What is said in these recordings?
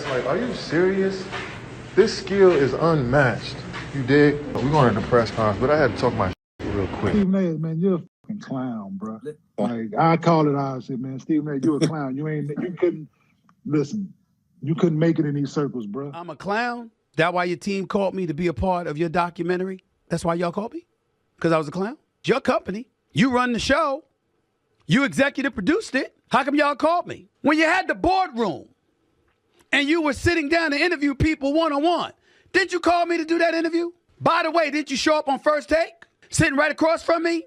Like, are you serious? This skill is unmatched. You dig? We're going to the press conference, but I had to talk my real quick. Stephen A, man, you're a fucking clown, bro. Like, I call it out. I said, man, Stephen A, you're a clown. You couldn't make it in these circles, bro. I'm a clown? That why your team called me to be a part of your documentary? That's why y'all called me? Because I was a clown? It's your company. You run the show. You executive produced it. How come y'all called me? When you had the boardroom and you were sitting down to interview people one-on-one, didn't you call me to do that interview? By the way, didn't you show up on First Take? Sitting right across from me?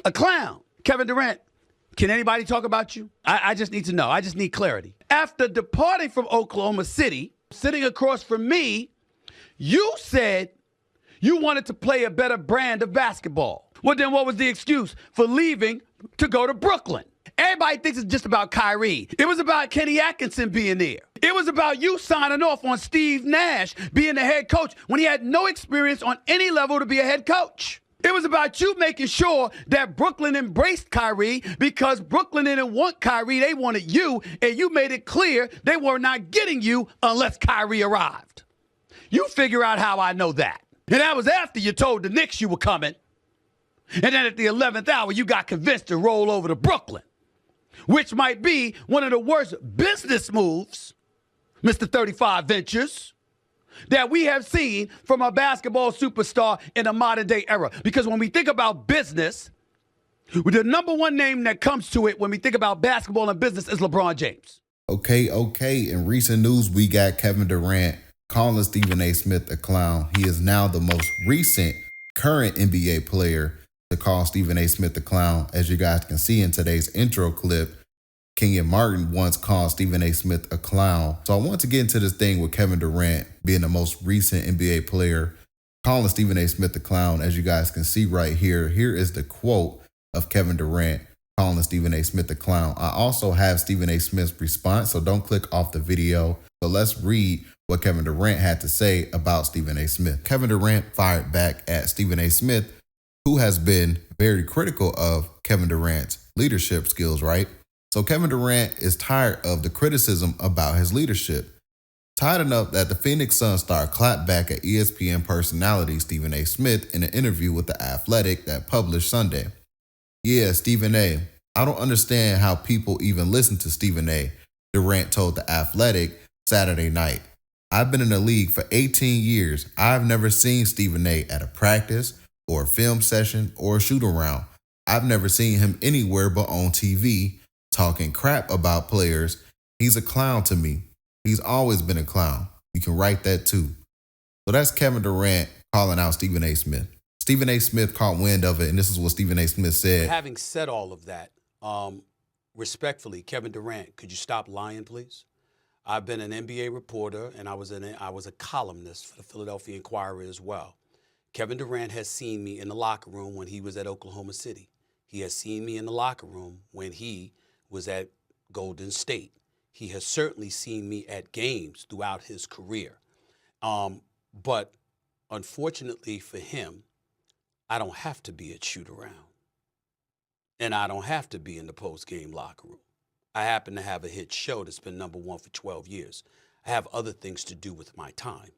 A clown. Kevin Durant, can anybody talk about you? I just need to know. I just need clarity. After departing from Oklahoma City, sitting across from me, you said you wanted to play a better brand of basketball. Well, then what was the excuse for leaving to go to Brooklyn? Everybody thinks it's just about Kyrie. It was about Kenny Atkinson being there. It was about you signing off on Steve Nash being the head coach when he had no experience on any level to be a head coach. It was about you making sure that Brooklyn embraced Kyrie because Brooklyn didn't want Kyrie. They wanted you, and you made it clear they were not getting you unless Kyrie arrived. You figure out how I know that. And that was after you told the Knicks you were coming. And then at the 11th hour, you got convinced to roll over to Brooklyn, which might be one of the worst business moves, Mr. 35 Ventures, that we have seen from a basketball superstar in a modern day era. Because when we think about business, the number one name that comes to it when we think about basketball and business is LeBron James. Okay. In recent news, we got Kevin Durant calling Stephen A. Smith a clown. He is now the most recent current NBA player to call Stephen A. Smith a clown. As you guys can see in today's intro clip, Kenyon Martin once called Stephen A. Smith a clown. So I want to get into this thing with Kevin Durant being the most recent NBA player, calling Stephen A. Smith a clown. As you guys can see right here, here is the quote of Kevin Durant calling Stephen A. Smith a clown. I also have Stephen A. Smith's response, so don't click off the video. So let's read what Kevin Durant had to say about Stephen A. Smith. Kevin Durant fired back at Stephen A. Smith, who has been very critical of Kevin Durant's leadership skills, right? So Kevin Durant is tired of the criticism about his leadership. Tired enough that the Phoenix Suns star clapped back at ESPN personality Stephen A. Smith in an interview with The Athletic that published Sunday. Yeah, Stephen A., I don't understand how people even listen to Stephen A., Durant told The Athletic Saturday night. I've been in the league for 18 years. I've never seen Stephen A. at a practice or a film session or a shoot around. I've never seen him anywhere but on TV talking crap about players. He's a clown to me. He's always been a clown. You can write that too. So that's Kevin Durant calling out Stephen A. Smith. Stephen A. Smith caught wind of it, and this is what Stephen A. Smith said. Having said all of that, respectfully, Kevin Durant, could you stop lying, please? I've been an NBA reporter, and I was a columnist for the Philadelphia Inquirer as well. Kevin Durant has seen me in the locker room when he was at Oklahoma City. He has seen me in the locker room when he was at Golden State. He has certainly seen me at games throughout his career. But unfortunately for him, I don't have to be at shoot around. And I don't have to be in the post-game locker room. I happen to have a hit show that's been #1 for 12 years. I have other things to do with my time.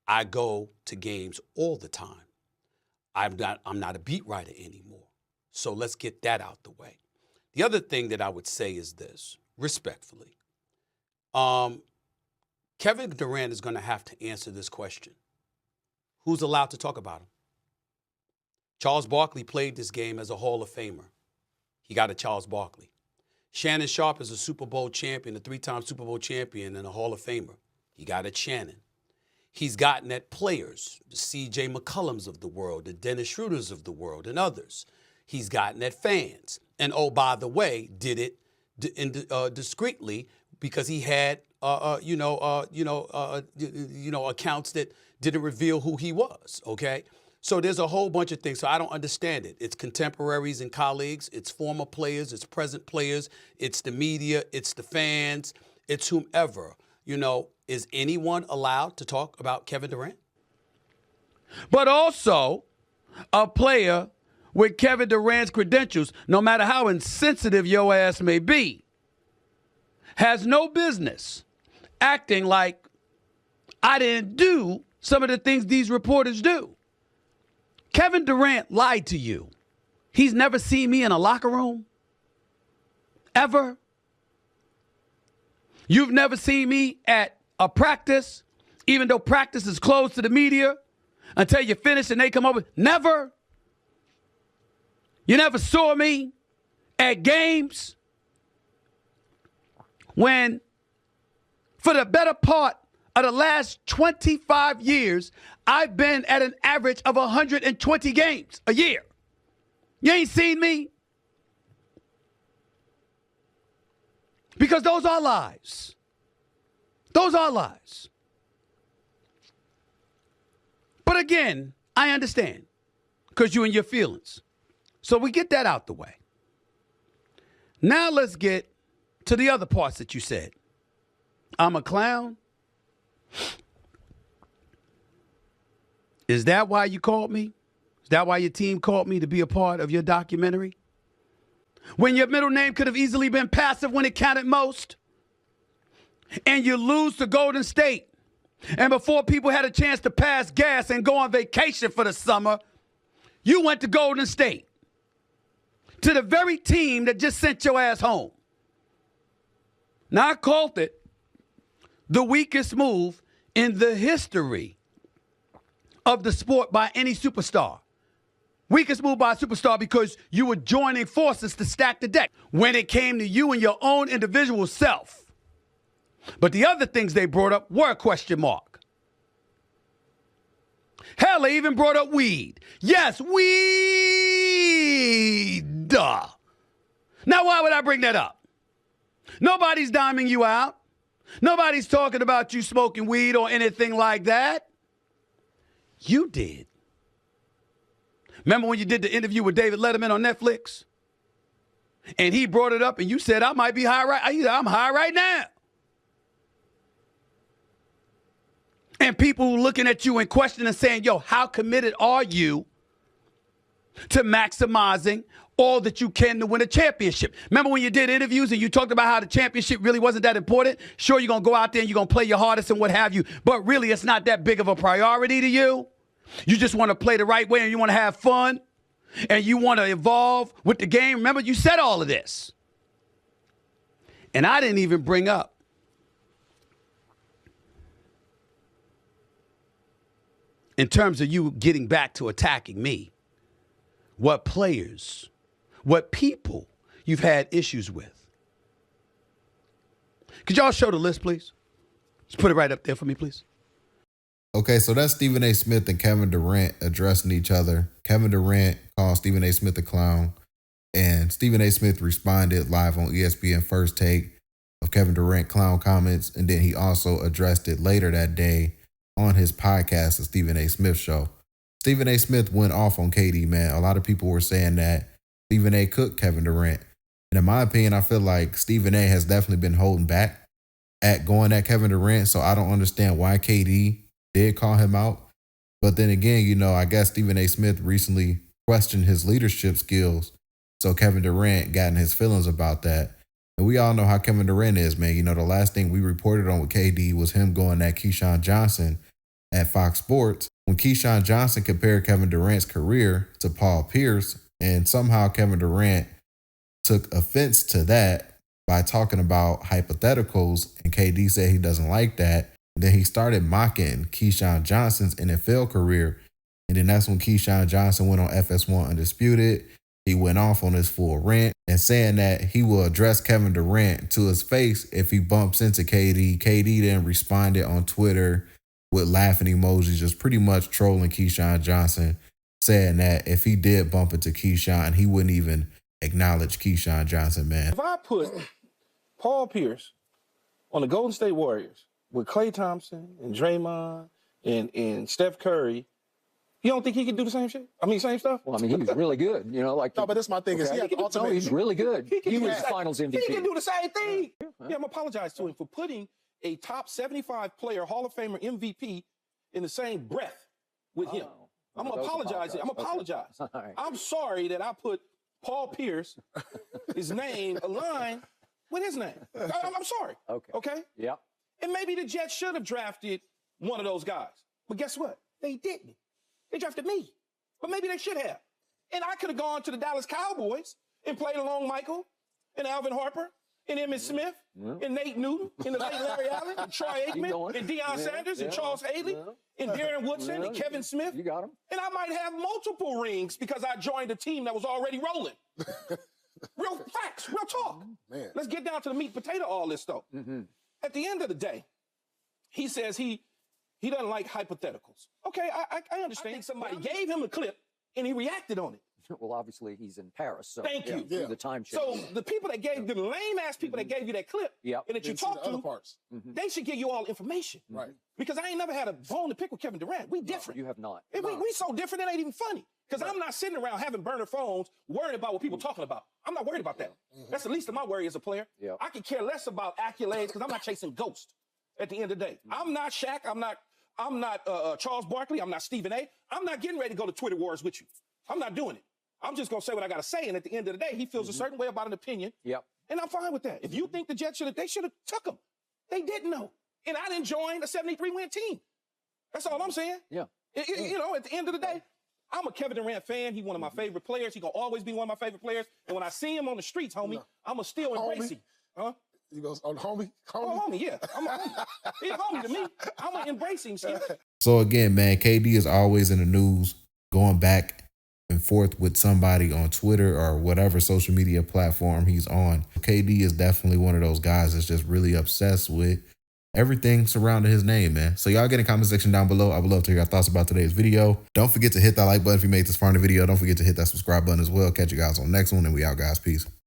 I go to games all the time. I'm not a beat writer anymore. So let's get that out the way. The other thing that I would say is this, respectfully. Kevin Durant is going to have to answer this question. Who's allowed to talk about him? Charles Barkley played this game as a Hall of Famer. He got a Charles Barkley. Shannon Sharpe is a Super Bowl champion, a 3-time Super Bowl champion, and a Hall of Famer. He got at Shannon. He's gotten at players, the C.J. McCollums of the world, the Dennis Schroeders of the world, and others. He's gotten at fans. And oh, by the way, did it discreetly because he had, accounts that didn't reveal who he was, okay? So there's a whole bunch of things. So I don't understand it. It's contemporaries and colleagues. It's former players. It's present players. It's the media. It's the fans. It's whomever. Is anyone allowed to talk about Kevin Durant? But also a player with Kevin Durant's credentials, no matter how insensitive your ass may be, has no business acting like I didn't do some of the things these reporters do. Kevin Durant lied to you. He's never seen me in a locker room. Ever. You've never seen me at a practice, even though practice is closed to the media, until you finish and they come over. Never. You never saw me at games when, for the better part of the last 25 years, I've been at an average of 120 games a year. You ain't seen me? Because those are lies. Those are lies. But again, I understand, because you're in your feelings. So we get that out the way. Now let's get to the other parts that you said. I'm a clown. Is that why you called me? Is that why your team called me to be a part of your documentary? When your middle name could have easily been passive when it counted most? And you lose to Golden State. And before people had a chance to pass gas and go on vacation for the summer, you went to Golden State. To the very team that just sent your ass home. Now, I called it the weakest move in the history of the sport by any superstar. Weakest move by a superstar because you were joining forces to stack the deck when it came to you and your own individual self. But the other things they brought up were a question mark. Hell, they even brought up weed. Yes, weed. Now, why would I bring that up? Nobody's diming you out. Nobody's talking about you smoking weed or anything like that. You did. Remember when you did the interview with David Letterman on Netflix? And he brought it up and you said, I might be high right. I'm high right now. And people looking at you and questioning, saying, yo, how committed are you to maximizing all that you can to win a championship? Remember when you did interviews and you talked about how the championship really wasn't that important? Sure, you're going to go out there and you're going to play your hardest and what have you, but really it's not that big of a priority to you. You just want to play the right way and you want to have fun and you want to evolve with the game. Remember, you said all of this. And I didn't even bring up in terms of you getting back to attacking me, what players, what people you've had issues with. Could y'all show the list, please? Just put it right up there for me, please. Okay, so that's Stephen A. Smith and Kevin Durant addressing each other. Kevin Durant called Stephen A. Smith a clown, and Stephen A. Smith responded live on ESPN First Take of Kevin Durant clown comments, and then he also addressed it later that day on his podcast, The Stephen A. Smith Show. Stephen A. Smith went off on KD, man. A lot of people were saying that Stephen A. cooked Kevin Durant. And in my opinion, I feel like Stephen A. has definitely been holding back at going at Kevin Durant, so I don't understand why KD did call him out. But then again, you know, I guess Stephen A. Smith recently questioned his leadership skills, so Kevin Durant got in his feelings about that. And we all know how Kevin Durant is, man. You know, the last thing we reported on with KD was him going at Keyshawn Johnson at Fox Sports, when Keyshawn Johnson compared Kevin Durant's career to Paul Pierce, and somehow Kevin Durant took offense to that by talking about hypotheticals, and KD said he doesn't like that. And then he started mocking Keyshawn Johnson's NFL career, and then that's when Keyshawn Johnson went on FS1 Undisputed. He went off on his full rant and saying that he will address Kevin Durant to his face if he bumps into KD. KD then responded on Twitter with laughing emojis, just pretty much trolling Keyshawn Johnson, saying that if he did bump into Keyshawn, he wouldn't even acknowledge Keyshawn Johnson, man. If I put Paul Pierce on the Golden State Warriors with Klay Thompson and Draymond and Steph Curry, you don't think he could do the same shit? I mean, same stuff? Well, I mean, he was really good, you know, like. No, but that's my thing is he had the ultimate. No, he's really good. He was finals MVP. He can do the same thing. Yeah, I'm going to apologize to him for putting a top 75 player, Hall of Famer MVP in the same breath with him. I'm going to apologize. I'm going to apologize. Right. I'm sorry that I put Paul Pierce, his name, aligned with his name. I'm sorry. Okay. Okay? Yeah. And maybe the Jets should have drafted one of those guys. But guess what? They didn't. They drafted me. But maybe they should have. And I could have gone to the Dallas Cowboys and played along Michael and Alvin Harper and Emmitt Smith and Nate Newton and the late Larry Allen and Troy Aikman and Deion Sanders and Charles Haley and Darren Woodson and Kevin Smith. You got him. And I might have multiple rings because I joined a team that was already rolling. Real facts, real talk. Man. Let's get down to the meat and potato of all this, though. At the end of the day, he says he doesn't like hypotheticals. Okay, I understand. I think somebody gave him a clip and he reacted on it. Well, obviously he's in Paris, so Thank you. through the time change. So the people that gave the lame ass people that gave you that clip Yep. and that you Didn't see talked the to, other parts. they should give you all information. Right. Because I ain't never had a bone to pick with Kevin Durant. We different. You have not. And we so different, it ain't even funny. Because I'm not sitting around having burner phones worried about what people talking about. I'm not worried about that. That's the least of my worry as a player. Yep. I could care less about accolades because I'm not chasing ghosts at the end of the day. I'm not Shaq. I'm not Charles Barkley. I'm not Stephen A. I'm not getting ready to go to Twitter wars with you. I'm not doing it. I'm just going to say what I got to say. And at the end of the day, he feels a certain way about an opinion. Yep. And I'm fine with that. If you think the Jets they should have took him. They didn't know. And I didn't join a 73-win team. That's all I'm saying. Yeah. You know, at the end of the day, I'm a Kevin Durant fan. He's one of my favorite players. He's going to always be one of my favorite players. And when I see him on the streets, homie, I'm going to still embrace him. Huh? He goes, oh, homie? Oh, homie, yeah. I'm a homie. He's a homie to me. I'm going to embrace him, Skip. So again, man, KD is always in the news, going back and forth with somebody on Twitter or whatever social media platform he's on. KD is definitely one of those guys that's just really obsessed with everything surrounding his name, man. So y'all get in the comment section down below. I would love to hear your thoughts about today's video. Don't forget to hit that like button if you made this far in the video. Don't forget to hit that subscribe button as well. Catch you guys on the next one, and we out, guys. Peace.